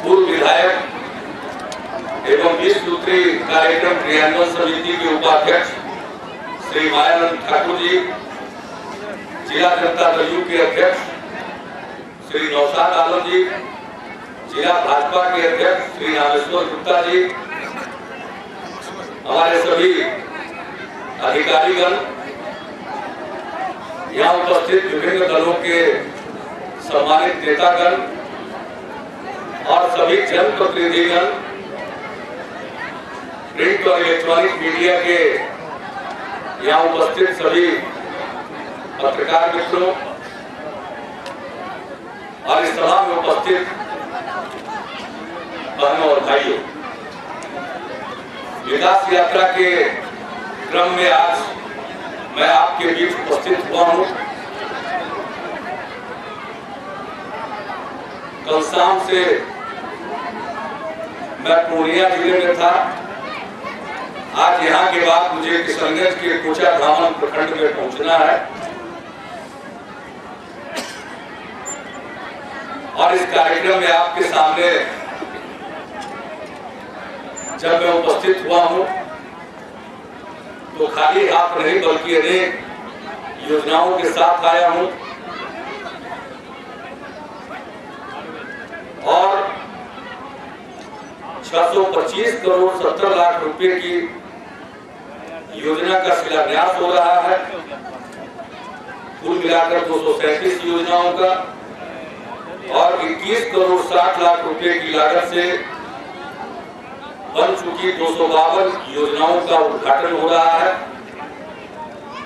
पूर्व विधायक एवं 20 सूत्री कार्यक्रम क्रियान्वयन समिति के उपाध्यक्ष श्री मायानंद ठाकुर जी, जिला जनता दल यू के अध्यक्ष श्री नौशाद आलम जी, जिला भाजपा के अध्यक्ष श्री रामेश्वर गुप्ता जी, हमारे सभी अधिकारीगण, यहाँ उपस्थित विभिन्न दलों के सम्मानित नेतागण और सभी जनप्रतिनिधिगण, प्रिंट और इलेक्ट्रॉनिक मीडिया के यहाँ उपस्थित सभी पत्रकार मित्रों और इस सभा में उपस्थित बहनों और भाइयों, विकास यात्रा के क्रम में आज मैं आपके बीच उपस्थित हुआ हूं। कल शाम से मैं पूर्णिया जिले में था। आज यहाँ के बाद मुझे किशनगंज के कोचा धामन प्रखंड में पहुंचना है और इस कार्यक्रम में आपके सामने जब मैं उपस्थित हुआ हूं तो खाली हाथ नहीं बल्कि अनेक योजनाओं के साथ आया हूं और 625 करोड़ 70 लाख रुपए की योजना का शिलान्यास हो रहा है। कुल मिलाकर 237 योजनाओं का और 21 करोड़ 60 लाख रुपए की लागत से बन चुकी 252 योजनाओं का उद्घाटन हो रहा है।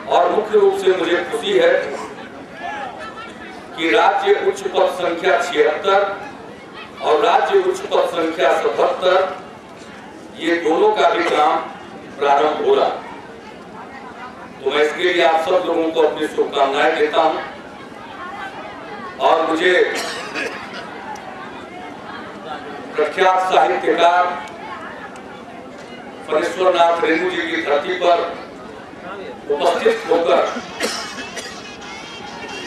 और मुख्य रूप से मुझे खुशी है कि राज्य उच्च पथ संख्या 76 और राज्य उच्च पथ संख्या 77 ये दोनों का भी काम प्रारंभ हो रहा। तो मैं इसके लिए आप सब लोगों को अपनी शुभकामनाएं देता हूं और मुझे प्रख्यात साहित्यकार फणीश्वरनाथ रेणु जी की धरती पर उपस्थित होकर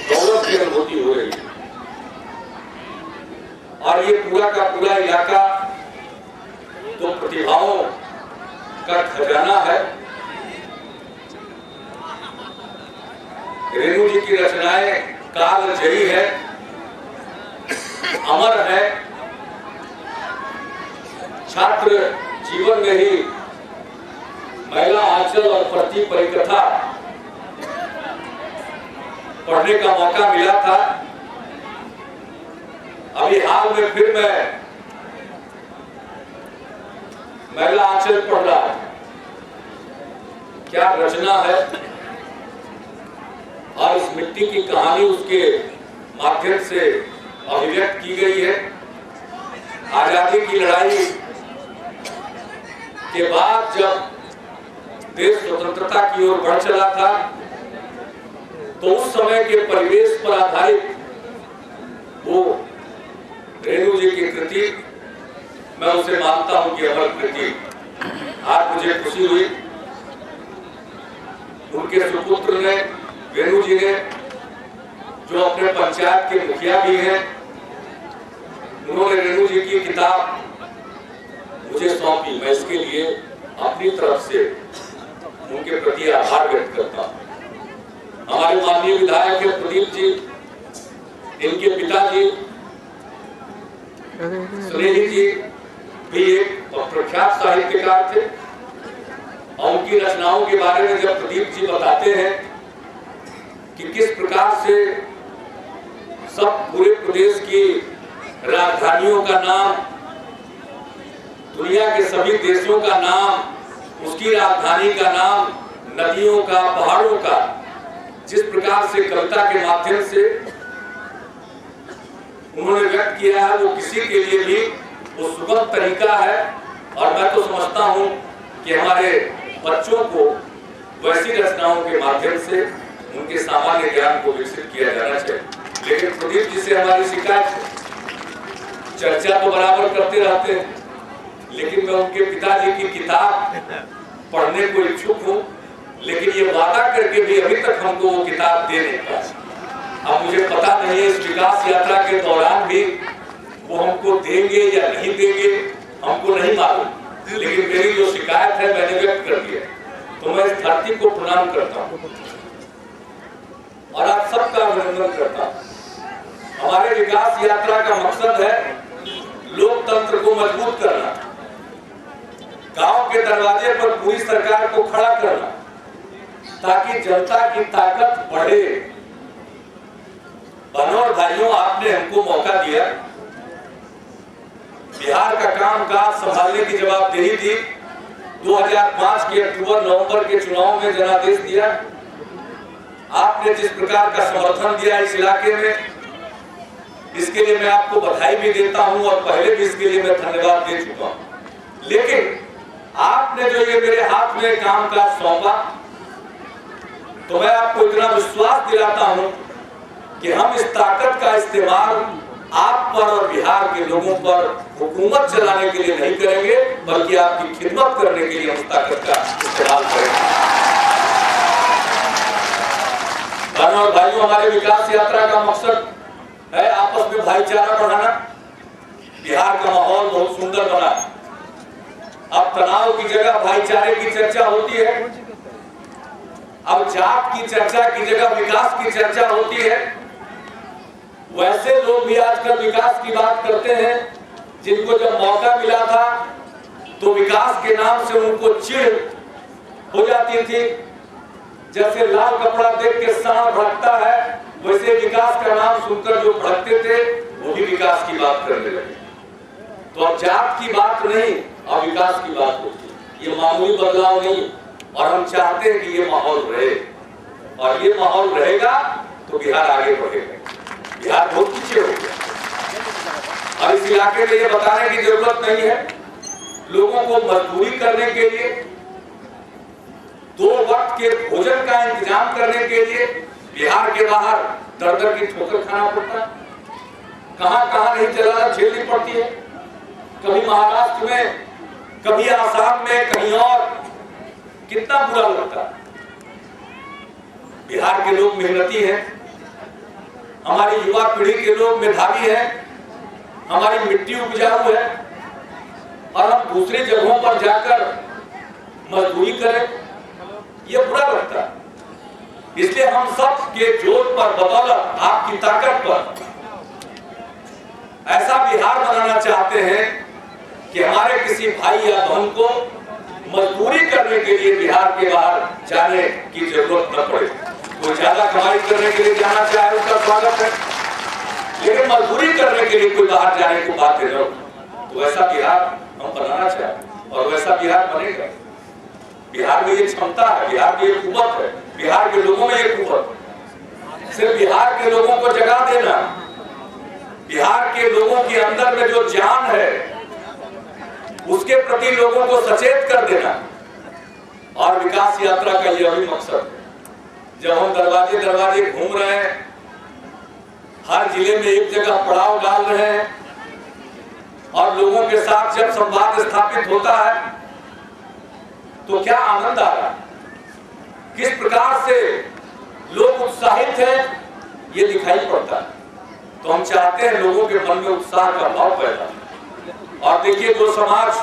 गौरव की अनुभूति हो रही है और ये पूरा का पूरा इलाका तो प्रतिभाओं का खजाना है। रेणु जी की रचनाएं कालजयी है, अमर है। छात्र जीवन में ही महिला आंचल और प्रति परिकथा पढ़ने का मौका मिला था। अभी हाल में फिर मैं महिला आंचल पढ़ रहा हूं। क्या रचना है और इस मिट्टी की कहानी उसके माध्यम से अभिव्यक्त की गई है। आजादी की लड़ाई के बाद जब देश स्वतंत्रता की ओर बढ़ चला था तो उस समय के परिवेश पर आधारित वो रेणु जी की कृति, मैं उसे मानता हूं कि अमर कृति। आज मुझे खुशी हुई उनके सुपुत्र ने, रेणु जी ने, जो अपने पंचायत के मुखिया भी हैं, उन्होंने रेणु जी की किताब मुझे सौंपी। मैं इसके लिए अपनी तरफ से उनके प्रति आभार व्यक्त करता हूं। हमारे माननीय विधायक है प्रदीप जी, इनके पिताजी स्नेही जी भी एक प्रख्यात साहित्यकार थे और उनकी रचनाओं के बारे में जब प्रदीप जी बताते हैं कि किस प्रकार से सब पूरे प्रदेश की राजधानियों का नाम, दुनिया के सभी देशों का नाम, उसकी राजधानी का नाम, नदियों का, पहाड़ों का, जिस प्रकार से कविता के माध्यम से उन्होंने व्यक्त किया है, वो किसी के लिए भी वो सुगम तरीका है। और मैं तो समझता हूं कि हमारे बच्चों को वैसी रचनाओं के माध्यम से उनके सामान्य ज्ञान को विकसित किया जाना चाहिए। लेकिन प्रदीप जी से हमारी शिकायत है, चर्चा तो बराबर करते रहते हैं, लेकिन मैं उनके पिताजी की किताब पढ़ने को इच्छुक हूँ, लेकिन ये वादा करके भी अभी तक हमको वो किताब दे नहीं पाए। अब मुझे पता नहीं है इस विकास यात्रा के दौरान भी वो हमको देंगे या नहीं देंगे हमको नहीं मालूम, लेकिन मेरी जो शिकायत है मैंने व्यक्त कर दिया। तो मैं इस धरती को प्रणाम करता हूँ और आप सबका अभिनंदन करता हूँ। हमारे विकास यात्रा का मकसद है लोकतंत्र को मजबूत करना, गांव के दरवाजे पर पूरी सरकार को खड़ा करना ताकि जनता की ताकत बढ़े। बहनों और भाइयों, आपने हमको मौका दिया, बिहार का कामकाज संभालने की जवाबदेही दी। 2005 के अक्टूबर-नवंबर के चुनाव में जनादेश दिया। आपने जिस प्रकार का समर्थन दिया इस इलाके में, इसके लिए मैं आपको बधाई भी देता हूं और पहले भी इसके लिए मैं धन्यवाद दे चुका हूं। लेकिन आपने जो ये मेरे हाथ में कामकाज सौंपा, तो मैं आपको इतना विश्वास दिलाता हूं कि हम इस ताकत का इस्तेमाल आप पर और बिहार के लोगों पर हुकूमत चलाने के लिए नहीं करेंगे, बल्कि आपकी खिदमत करने के लिए हम ताकत का इस्तेमाल करेंगे। बहनों और भाइयों, हमारे विकास यात्रा का मकसद है आपस में भाईचारा बढ़ाना। बिहार का माहौल बहुत सुंदर बना, अब तनाव की जगह भाईचारे की चर्चा होती है, अब जात की चर्चा की जगह विकास की चर्चा होती है। वैसे लोग भी आजकल विकास की बात करते हैं जिनको जब मौका मिला था तो विकास के नाम से उनको चिढ़ हो जाती थी। जैसे लाल कपड़ा देख के सांड भड़कता है, वैसे विकास का नाम सुनकर जो भड़कते थे वो भी विकास की बात करने लगे। तो अब जात की बात नहीं, अब विकास की बात होती है। ये मामूली बदलाव नहीं, और हम चाहते हैं कि ये माहौल रहे, और ये माहौल रहेगा तो बिहार आगे बढ़ेगा। बिहार बहुत पीछे हो गया और इस इलाके में ये बताने की जरूरत नहीं है। लोगों को मजदूरी करने के लिए, 2 वक्त के भोजन का इंतजाम करने के लिए बिहार के बाहर दर-दर की ठोकर खाना पड़ता है। कहां नहीं चलाना झेलनी पड़ती है, कभी महाराष्ट्र में, कभी आसाम में, कहीं और। कितना बुरा लगता है। बिहार के लोग मेहनती हैं, हमारी युवा पीढ़ी के लोग मेधावी हैं, हमारी मिट्टी उपजाऊ है, और हम दूसरी जगहों पर जाकर मजदूरी करें, ये बुरा लगता है। इसलिए हम सब के जोर पर, बदौलत आपकी ताकत पर ऐसा बिहार बनाना चाहते हैं कि हमारे किसी भाई या बहन को मजदूरी करने के लिए बिहार के बाहर जाने की जरूरत न पड़े। कोई ज्यादा कमाई करने के लिए जाना चाहे उसका स्वागत है, लेकिन मजदूरी करने के लिए कोई बाहर जाने को बात है। तो वैसा बिहार हम बनाना चाहते और वैसा बिहार बनेगा। बिहार में ये क्षमता है, बिहार में ये कुवत है, बिहार के लोगों में ये कुवत है। सिर्फ बिहार के लोगों को जगा देना, बिहार के लोगों के अंदर में जो जान है उसके प्रति लोगों को सचेत कर देना, और विकास यात्रा का यह भी मकसद है। जब हम दरवाजे दरवाजे घूम रहे हैं, हर जिले में एक जगह पड़ाव डाल रहे हैं, और लोगों के साथ जब संवाद स्थापित होता है तो क्या आनंद आ रहा है, किस प्रकार से लोग उत्साहित हैं, ये दिखाई पड़ता है। तो हम चाहते हैं लोगों के मन में उत्साह का भाव पैदा। और देखिए, जो समाज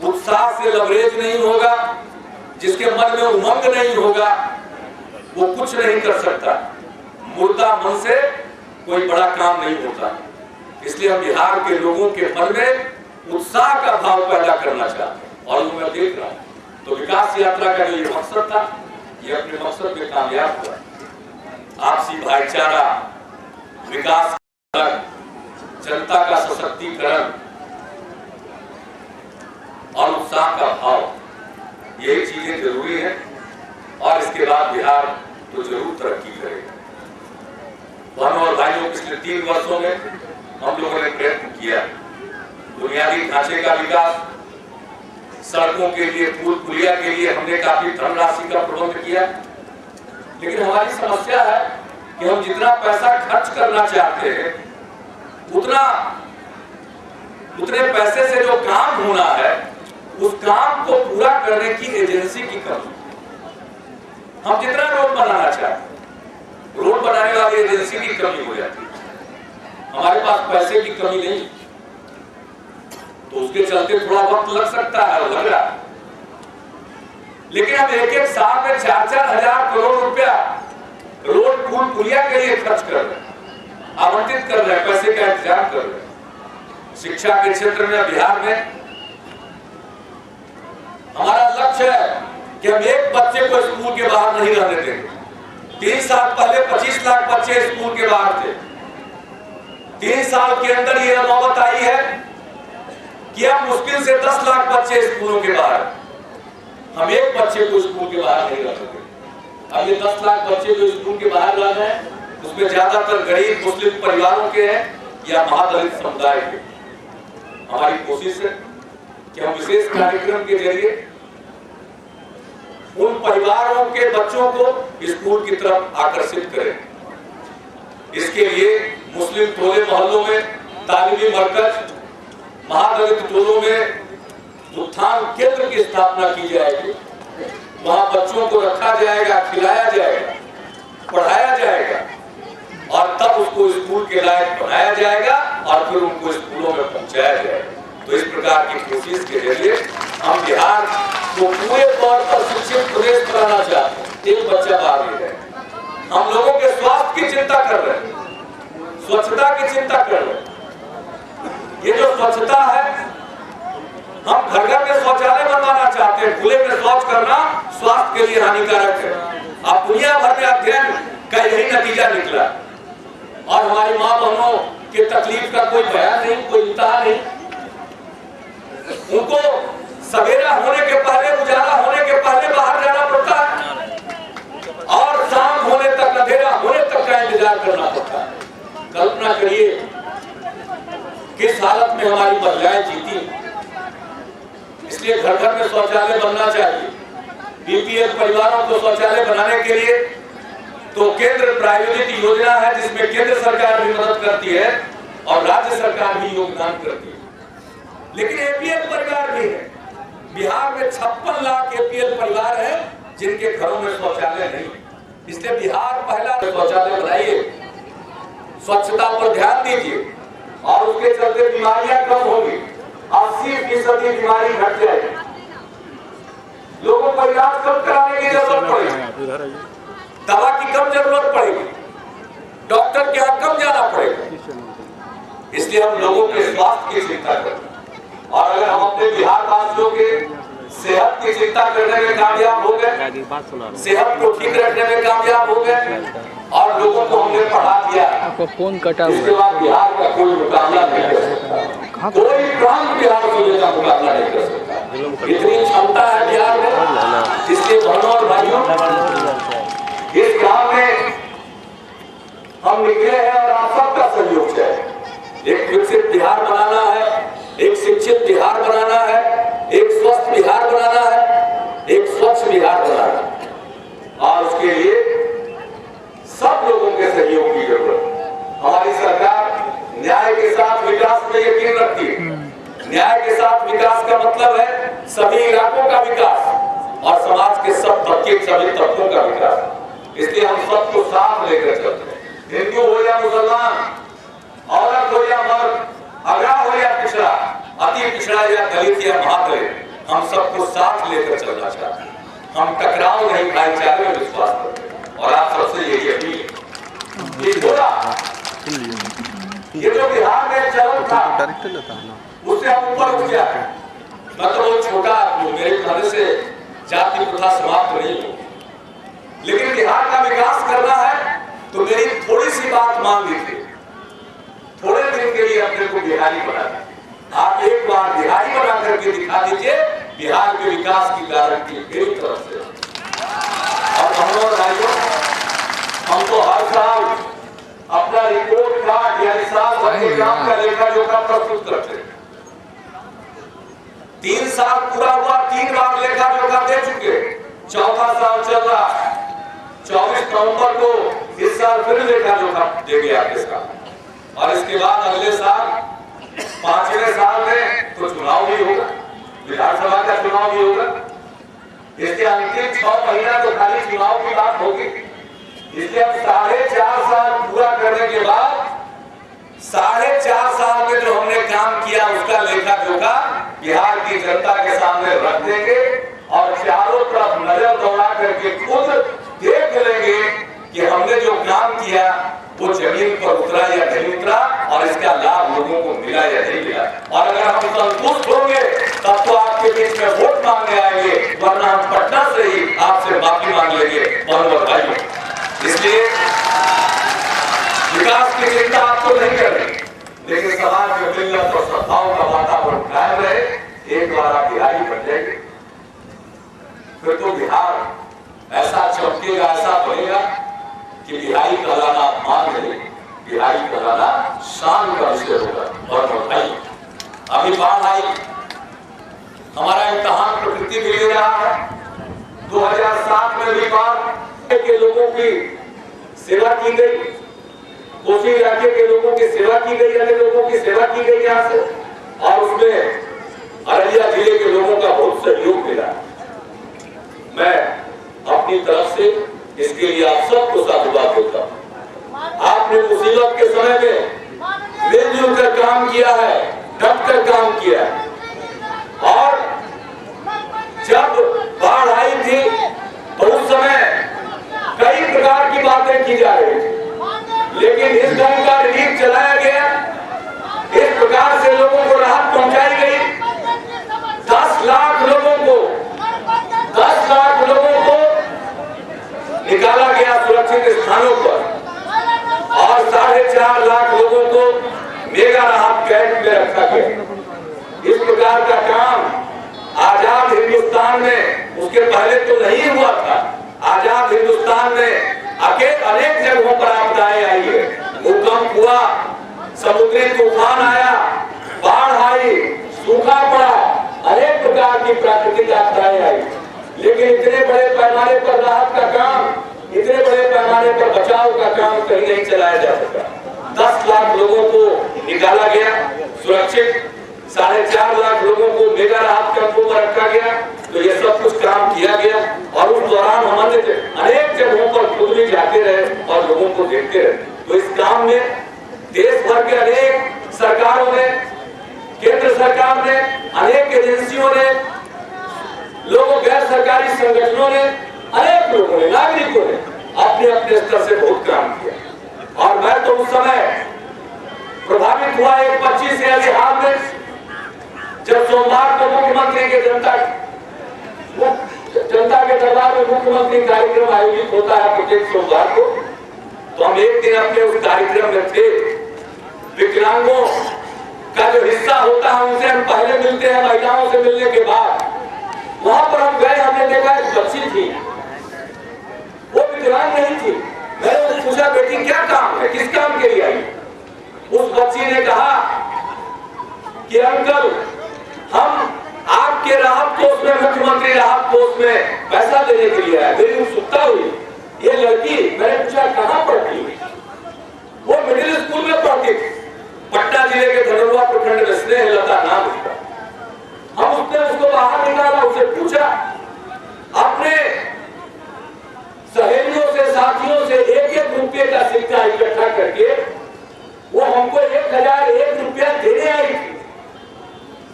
उत्साह से लबरेज नहीं होगा, जिसके मन में उमंग नहीं होगा, वो कुछ नहीं कर सकता। मुर्दा मन से कोई बड़ा काम नहीं होता। इसलिए हम बिहार के लोगों के मन में उत्साह का भाव पैदा करना चाहते हैं, और वो मैं देख रहा हूं। तो विकास यात्रा का जो ये मकसद था, ये अपने मकसद में कामयाब हुआ। आपसी भाईचारा, विकास, जनता का सशक्तिकरण और उत्साह का भाव, यही चीजें जरूरी है। और इसके बाद बिहार तो जरूर तरक्की करेगा। बहनों और भाइयों, पिछले 3 वर्षों में हम लोगों ने प्रयत्न किया, बुनियादी ढांचे का विकास, सड़कों के लिए, पुल पुलिया के लिए हमने काफी धनराशि का प्रबंध किया। लेकिन हमारी समस्या है कि हम जितना पैसा खर्च करना चाहते हैं, उतने पैसे से जो काम होना है, उस काम को पूरा करने की एजेंसी की कमी। हम जितना रोड बनाना चाहते हैं, रोड बनाने वाली एजेंसी की कमी हो जाती है। हमारे पास पैसे की कमी नहीं, तो उसके चलते थोड़ा वक्त लग सकता है, लग रहा है, लेकिन हम एक एक साल में 4-4 हजार करोड़ रुपया रोड पुल पुलिया के लिए खर्च कर रहे हैं, आवंटित कर रहे हैं, पैसे का इंतजाम कर रहे हैं। शिक्षा के क्षेत्र में बिहार में हमारा लक्ष्य है कि हम एक बच्चे को स्कूल के बाहर नहीं रहने देंगे। 3 साल पहले 25 लाख बच्चे स्कूल के बाहर थे। 3 साल के अंदर यह नौबत आई है कि अब मुश्किल से 10 लाख बच्चे स्कूलों के बाहर, हम एक बच्चे को स्कूल के बाहर नहीं रह सकते। अब ये 10 लाख बच्चे जो स्कूल के बाहर रह रहे हैं, उसमें ज्यादातर गरीब मुस्लिम परिवारों के हैं या महादलित समुदाय के। हमारी कोशिश है कि हम विशेष कार्यक्रम के जरिए उन परिवारों के बच्चों को स्कूल की तरफ आकर्षित करें। इसके लिए मुस्लिम टोले मोहल्लों में तालीमी मरकज, महादलित टोलों में उत्थान केंद्र की स्थापना की जाएगी। वहां बच्चों को रखा जाएगा, खिलाया जाएगा, पढ़ाया जाएगा और तब उसको स्कूल के लायक बनाया जाएगा और फिर उनको स्कूलों में पहुंचाया जाएगा। तो इस प्रकार की कोशिश के जरिए हम बिहार को पूरे तौर पर शिक्षित प्रदेश बनाना चाहते हैं। एक बच्चा बाहर नहीं रहे। हम लोगों के स्वास्थ्य की चिंता कर रहे हैं, स्वच्छता की चिंता कर रहे हैं। ये जो स्वच्छता है, हम घर घर में शौचालय बनवाना चाहते हैं। खुले में शौच करना स्वास्थ्य के लिए हानिकारक है। अब दुनिया भर में अध्ययन का यही नतीजा निकला और हमारी माँ बहनों के तकलीफ का कोई बयान नहीं, कोई इंतहा नहीं। उनको सवेरा होने के पहले, उजाला होने के पहले बाहर जाना पड़ता है और शाम होने तक, अंधेरा होने तक का इंतजार करना पड़ता है। कल्पना करिए किस हालत में हमारी महिलाएं जीती। इसलिए घर घर में शौचालय बनना चाहिए। बीपीएल परिवारों को शौचालय बनाने के लिए तो केंद्र प्रायोजित योजना है, जिसमें केंद्र सरकार भी मदद करती है और राज्य सरकार भी योगदान करती है। लेकिन एपीएल परिवार भी है। बिहार में 56 लाख एपीएल परिवार हैं जिनके घरों में शौचालय नहीं। इसलिए बिहार पहला शौचालय बनाइए, स्वच्छता पर ध्यान दीजिए और उसके चलते बीमारियां कम होगी। 80% बीमारी घट जाएगी। लोगों को इलाज कम कराने की जरूरत पड़ेगी, दवा की कम जरूरत पड़ेगी, डॉक्टर के यहाँ कम जाना पड़ेगा। इसलिए हम लोगों के स्वास्थ्य की चिंता करें और अगर हम अपने बिहार वासियों के सेहत की चिंता करने में कामयाब हो गए, सेहत को ठीक रखने में कामयाब हो गए और लोगों को हमने पढ़ा दिया, फोन कटा हुआ, इसके बाद बिहार का कोई मुकाबला नहीं कर सकता, कोई प्रांत बिहार का मुकाबला नहीं कर सकता। इतनी क्षमता है बिहार में। इसलिए बहनों और भाइयों, इस गांव में हम निकले हैं और आप सबका सहयोग चाहिए। एक विकसित बिहार बनाना है, एक शिक्षित बिहार बनाना है, एक स्वस्थ बिहार बनाना है, एक स्वच्छ बिहार बनाना है और उसके लिए सब लोगों के सहयोग की जरूरत है। हमारी सरकार न्याय के साथ विकास में यकीन रखती है। न्याय के साथ विकास का मतलब है सभी इलाकों का विकास और समाज के सब तबके, सभी तबकों का विकास। इसलिए हम सबको साथ लेकर चलते हैं। हिंदू हो या मुसलमान, औरत हो या मर्द, अगड़ा हो या पिछड़ा, अति पिछड़ा या दलित या महादलित, हम सबको साथ लेकर चलना चाहते हैं। हम टकराव नहीं, भाईचारे में विश्वास करते हैं और आप सबसे यही अपील है। ये जो बिहार में चलन था उससे हम ऊपर उठ जाए। मैं तो बहुत छोटा आदमी, मेरे कहने से जाति प्रथा समाप्त नहीं हो, लेकिन बिहार का विकास करना है तो मेरी थोड़ी सी बात मान लीजिए। थोड़े दिन के लिए अपने को बिहारी बना दीजिए। आप एक बार बिहारी बना करके दिखा दीजिए, बिहार के विकास की गारंटी मेरी तरफ से। और बहनों और भाइयों, हम तो हर साल अपना रिपोर्ट कार्ड यानी साल भर के काम का लेखा जोखा प्रस्तुत करते हैं। 3 साल पूरा हुआ, 3 बार लेखा जोखा दे चुके, 4था साल चल रहा है। 24 नवंबर को इस साल फिर लेखा जोखा देंगे आपके साथ और इसके बाद अगले साल 5वें साल में तो चुनाव भी होगा, विधानसभा का चुनाव भी होगा। इसके अंतिम 6 महीना तो खाली चुनाव की बात होगी। इसलिए हम 4.5 साल पूरा करने के बाद 4.5 साल में जो हमने काम किया उसका लेखा जोखा बिहार की जनता के सामने रख देंगे और चारों तरफ नजर दौड़ा करके खुद देख लेंगे कि हमने जो काम किया वो जमीन पर उतरा या नहीं उतरा और इसका लाभ लोगों को मिला या नहीं मिला। और अगर हम संतुष्ट होंगे तब तो आपके बीच में वोट मांगने आएंगे, वरना हम पटना से ही आपसे माफी मांग लेंगे बहनों भाइयों। इसलिए विकास की चिंता आपको नहीं करनी, लेकिन समाज में मिलत और सद्भाव का वातावरण कायम रहे। एक बार आप बिहारी बन जाएंगे फिर तो बिहार ऐसा चमकेगा, ऐसा बनेगा कि बिहारी कहलाना अपमान नहीं, बिहारी कहलाना शान का विषय होगा। और भाई अभी बाढ़ आई, हमारा इम्तिहान प्रकृति भी ले रहा है। 2007 में भी बाढ़ के लोगों की सेवा की गई, कोसी इलाके के लोगों की सेवा की गई, अन्य लोगों की सेवा की गई यहाँ से, और उसमें अररिया जिले के लोगों का बहुत सहयोग मिला। मैं अपनी तरफ से इसके लिए आप सबको साधुवाद देता हूँ। आपने मुसीबत के समय में मिलजुल कर काम किया है, डट कर काम किया है। और जब बाढ़ आई थी तो उस समय कई प्रकार की बातें की जा रही थी, लेकिन इस ढंग का रिलीफ चलाया गया, इस प्रकार से लोगों को राहत पहुंचाई गई। 10 लाख लोगों को निकाला गया सुरक्षित स्थानों पर और 4.5 लाख लोगों को मेगा राहत कैंप में रखा गया। इस प्रकार का काम आजाद हिंदुस्तान में, उसके पहले तो नहीं हुआ था। आजाद हिंदुस्तान में अनेक जगहों पर आपदाएं आई है, भूकंप हुआ, समुद्री तूफान आया, बाढ़ आई, सूखा पड़ा, अनेक प्रकार की प्राकृतिक आपदाएं आई, लेकिन इतने बड़े पैमाने पर राहत का काम, इतने बड़े पैमाने पर बचाव का काम कहीं नहीं चलाया जा सका। 10 लाख लोगों को निकाला गया सुरक्षित, 4.5 लाख लोगों को मेगा राहत कैंपों में रखा गया। तो ये सब कुछ काम किया गया और उस दौरान हमने अनेक जगहों पर खुद भी जाते रहे और लोगों को देखते रहे। तो इस काम में देश भर के अनेक सरकारों ने, केंद्र सरकार ने, अनेक एजेंसियों ने, लोगों, गैर सरकारी संगठनों ने, अनेक लोगों ने, नागरिकों ने अपने अपने स्तर से बहुत काम किया। और मैं तो उस समय प्रभावित हुआ एक 25 से हाल में, जब सोमवार को मुख्यमंत्री के जनता के दरबार में मुख्यमंत्री कार्यक्रम आयोजित होता है प्रत्येक सोमवार को। तो हम एक दिन अपने उस कार्यक्रम में थे। विकलांगों का जो हिस्सा होता है उनसे हम पहले मिलते हैं, महिलाओं से मिलने के बाद वहां पर हम गए, हमने देखा एक बच्ची थी, वो विकलांग नहीं थी। मैंने उससे पूछा, बेटी क्या काम है, किस काम के लिए आई? उस बच्ची ने कहा कि अंकल, हम आपके राहत कोष में, मुख्यमंत्री राहत कोष में पैसा देने के लिए आए। मेरी उत्सुकता हुई, ये लड़की, मैंने पूछा कहाँ पढ़ती है? वो मिडिल स्कूल में पढ़ती थी, पटना जिले के धनोरा प्रखंड में, स्नेहलता नाम उसका। हम उसको बाहर निकाला, उसे पूछा, अपने सहेलियों से, साथियों से 1-1 रुपये का सिक्का इकट्ठा करके वो हमको 1001 रुपया देने आई थी।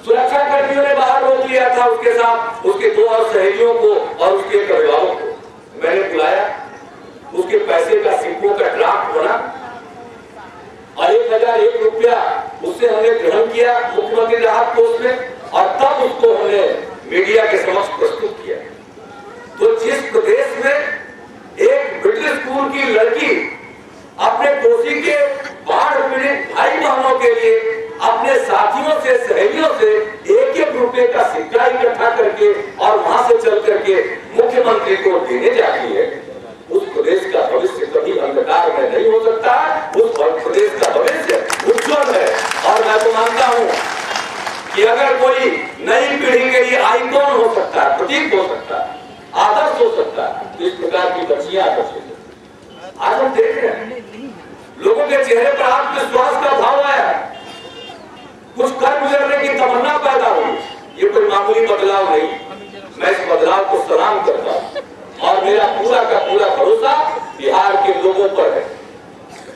सुरक्षा कर्मियों ने बाहर रोक लिया था उसके साथ, उसके 2 और सहेलियों को और उसके परिवारों को। मैंने बुलाया, उसके पैसे का सिक्कों का ड्राफ्ट बना और 1001 रुपया उससे हमने ग्रहण किया मुख्यमंत्री राहत कोष में, और तब उसको हमने मीडिया के समक्ष प्रस्तुत किया। तो जिस प्रदेश में एक मिडिल स्कूल की लड़की अपने कोसी के बाढ़ पीड़ित भाई बहनों के लिए अपने साथियों से, सहेलियों से 1-1 रुपये का सिक्का इकट्ठा करके और वहां से चल करके मुख्यमंत्री को देने जाती है, उस प्रदेश का भविष्य कभी अंधकार में नहीं हो सकता। उस प्रदेश का भविष्य उज्जवल है। और मैं तो मानता हूँ कि अगर कोई नई पीढ़ी के लिए आइकॉन हो सकता है, प्रतीक हो सकता है, आदर्श हो सकता है, तो इस प्रकार की बच्चियां आदर्श हो सकती हैं। आज हम देख रहे हैं लोगों के चेहरे पर आत्मविश्वास का भाव आया, कुछ कर गुजरने की तमन्ना पैदा हुई। ये कोई मामूली बदलाव नहीं, मैं इस बदलाव को सलाम करता हूँ और मेरा पूरा का पूरा भरोसा बिहार के लोगों पर है।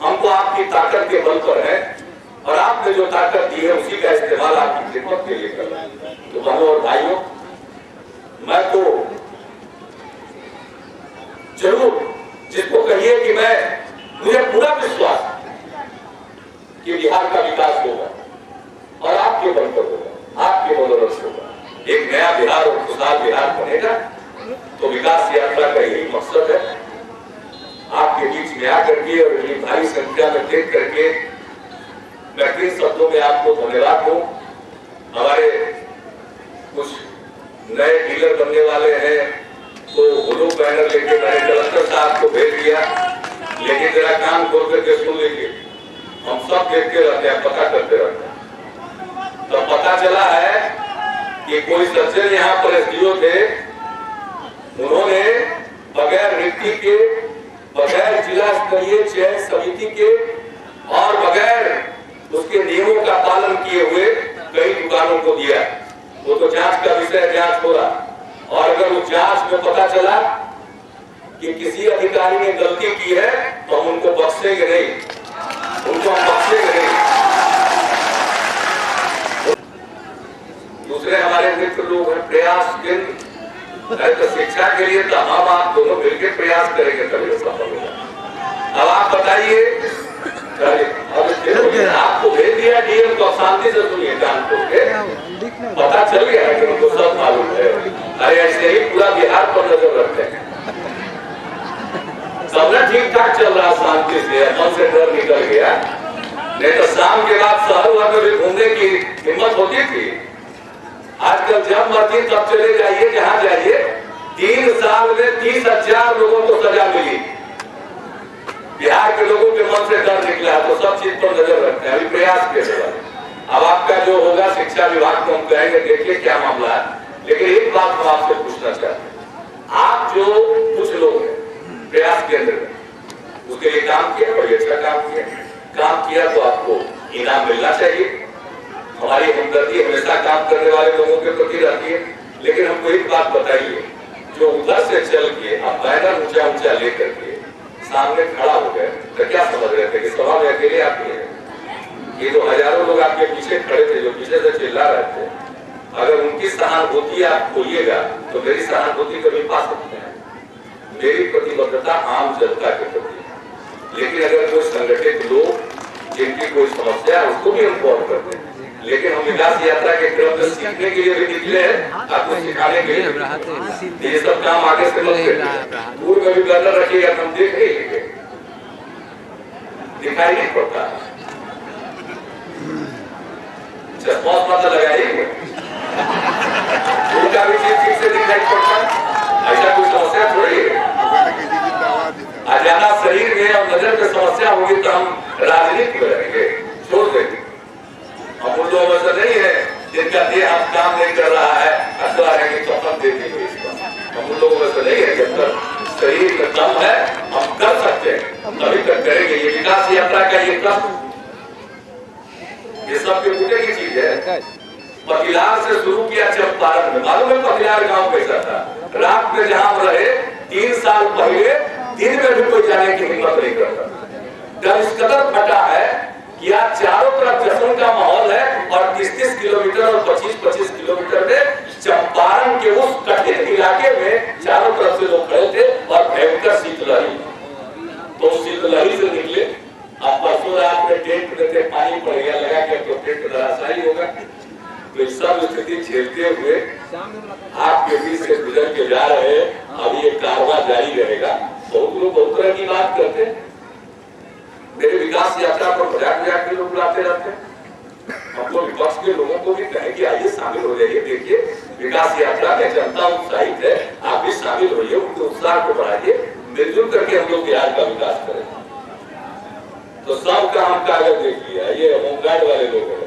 हमको आपकी ताकत के बल पर है और आपने जो ताकत दी है उसी का इस्तेमाल आपकी खिदमत के लिए कर रहे हैं। तो बहनों और भाइयों, मैं तो जरूर जिसको कहिए कि मुझे पूरा विश्वास कि बिहार का विकास होगा और आपके बल पर होगा, आपके बदौलत से होगा। एक नया बिहार और खुशहाल बिहार बनेगा। तो विकास यात्रा का यही मकसद है। आपके बीच में आकर के और ये भारी संख्या में देख करके मैं किन शब्दों में आपको धन्यवाद दूं। हमारे कुछ नए डीलर बनने वाले हैं तो ब्लू बैनर लेके मैंने कलेक्टर साहब को भेज दिया, लेकिन जरा कान खोल करके सुन लीजिए। हम सब देखते रहते हैं, पता करते रहते हैं। तो पता चला है कि कोई सज्जन यहाँ पर एसडीओ थे, उन्होंने बगैर रिक्ति के, बगैर जिला स्तरीय चयन समिति के और बगैर उसके नियमों का पालन किए हुए कई दुकानों को दिया। वो तो जांच का विषय, जांच हो रहा। और अगर उस जांच में पता चला कि किसी अधिकारी ने गलती की है तो हम उनको बख्शेंगे नहीं, उनको हम बख्शेंगे नहीं। दूसरे हमारे मित्र लोग हैं प्रयास केंद्र, तो शिक्षा के लिए तो हम आप दोनों मिलकर प्रयास करेंगे तभी सफल होगा। अब आप बताइए, आपको भेज दिया डीएम को, शांति से सुनिए, जान के पता चल गया है कि उनको सब मालूम है। अरे ऐसे ही पूरा बिहार पर नजर रखते हैं। सब ठीक ठाक चल रहा, शांति से, मन से डर निकल गया। नहीं तो शाम के बाद शहर भर में भी घूमने की हिम्मत होती थी। आजकल जब मर्जी तब चले जाइए, जहां जाइए। 3 साल में 30,000 लोगों को सजा मिली। बिहार के लोगों के मन से डर निकला, तो सब चीज पर नजर रखते हैं। अभी प्रयास के बाद अब आपका जो होगा शिक्षा विभाग को हम कहेंगे, देखिए क्या मामला है। लेकिन एक बात हम आपसे पूछना चाहते हैं, आप जो कुछ लोग हैं प्रयास केंद्र में उसके लिए काम किया, बड़ी अच्छा काम किया तो आपको इनाम मिलना चाहिए। हमारी हमदर्दी हमेशा काम करने वाले लोगों के प्रति रहती है। लेकिन हमको एक बात बताइए, जो उधर से चल के आप बैनर ऊंचा ऊंचा लेकर के सामने खड़ा हो गए तो क्या समझ रहे थे कि सभा में अकेले आप ही हैं? ये जो हजारों लोग आपके पीछे खड़े थे, जो पीछे से चिल्ला रहे थे, अगर उनकी सहानुभूति आप खोइएगा तो मेरी सहानुभूति कभी पा सकते हैं। मेरी प्रतिबद्धता आम जनता के प्रति। लेकिन अगर कोई संगठित लोग जिनकी कोई समस्या है उसको भी हम कॉल करते हैं। लेकिन हम विकास यात्रा के क्रम में सीखने के लिए भी निकले हैं, आपको सिखाने के लिए। ये सब काम आगे से मत करिए। दूर में भी बैनर रखिएगा, हम देख नहीं लेंगे, दिखाई नहीं पड़ता। चश्मा मत लगाइए, उनका भी चीज ठीक से दिखाई पड़ता। ऐसा कोई समस्या थोड़ी है। ज्यादा शरीर में और नजर में समस्या होगी तो हम राजनीति में रहेंगे, छोड़ देंगे। हम उन लोगों से नहीं है जिनका देह हम काम नहीं कर रहा है, अथवा रहेंगे तो हम देखेंगे इसका। हम उन लोगों से नहीं है, जब तक शरीर में दम है हम कर सकते हैं तभी तक करेंगे। ये विकास यात्रा का ये क्रम, ये सब मुद्दे की चीज है। पतिलार से शुरू किया चंपारण में, मालूम है पतिलार गांव कैसा था? रात में जहां हम रहे 3 साल पहले, दिन में भी कोई जाने की हिम्मत नहीं करता। डर इस कदर फटा है कि आज चारों तरफ जश्न का माहौल है और 30-30 किलोमीटर और 25-25 किलोमीटर में चंपारण के उस कठिन इलाके में चारों तरफ से लोग खड़े थे और भयंकर शीतलहरी। तो शीतलहरी से निकले। अब परसों रात में टेंट में थे, पानी पड़ गया, लगा के तो टेंट धराशायी होगा। तो सब स्थिति झेलते हुए आपके बीच से गुजर के जा रहे हैं। अब ये कारवां जारी रहेगा। बहुत लोग बहुत तरह की बात करते हैं। मेरे विकास यात्रा पर मजाक के लोग बुलाते रहते हैं। हमको विपक्ष के लोगों को भी कहे कि आइए शामिल हो जाइए, देखिए विकास यात्रा में जनता उत्साहित है, आप भी शामिल होइए, उनके उत्साह को बढ़ाइए, मिलजुल करके हम लोग बिहार का विकास करें। तो सबका हम कागज देख लिया, ये होमगार्ड वाले लोग हैं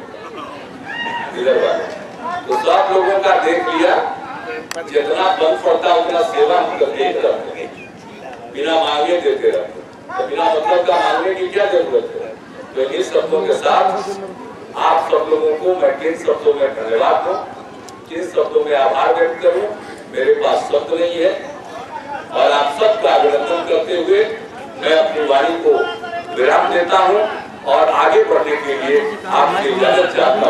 इधर वाले, तो सब लोगों का देख लिया। जितना बल पड़ता उतना सेवा हम देते रहते हैं, बिना मांगे देते रहते हैं। तो बिना मतलब का मांगने की क्या जरूरत है? तो इन शब्दों के साथ आप सब लोगों को मैं किन शब्दों में धन्यवाद दूं, किन शब्दों में आभार व्यक्त करूं, मेरे पास शब्द नहीं है। और आप सबका अभिनंदन करते हुए मैं अपनी वाणी को विराम देता हूं और आगे बढ़ने के लिए आपकी इजाजत चाहता